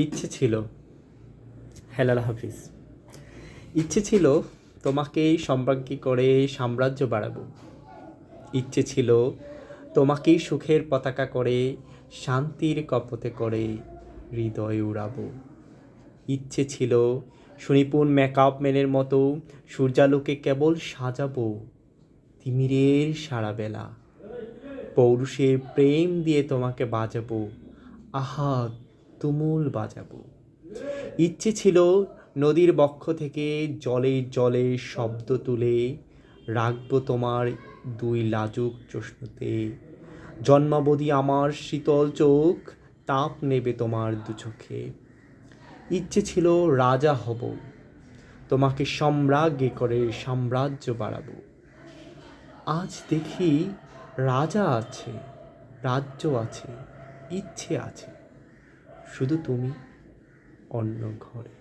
ইচ্ছে ছিল, হেলাল হাফিজ। ইচ্ছে ছিল তোমাকে সম্রাজ্ঞী করে সাম্রাজ্য বাড়াবো। ইচ্ছে ছিল তোমাকেই সুখের পতাকা করে শান্তির কপোতে করে হৃদয় উড়াবো। ইচ্ছে ছিল সুনিপুণ মেকআপ ম্যানের মতো সূর্যালোকে কেবল সাজাবো তিমিরের সারা বেলা। পৌরুষের প্রেম দিয়ে তোমাকে বাজাবো, আহা তুমুল বাজাবো। ইচ্ছে ছিল নদীর বক্ষ থেকে জলে জলে শব্দ তুলে রাখবো তোমার দুই লাজুক চোষ্ণতে। জন্মাবধি আমার শীতল চোখ তাপ নেবে তোমার দু চোখে। ইচ্ছে ছিল রাজা হব, তোমাকে সম্রাজ্ঞী করে সাম্রাজ্য বাড়াবো। আজ দেখি রাজা আছে, রাজ্য আছে, ইচ্ছে আছে, শুধু তুমি অন্য ঘরে।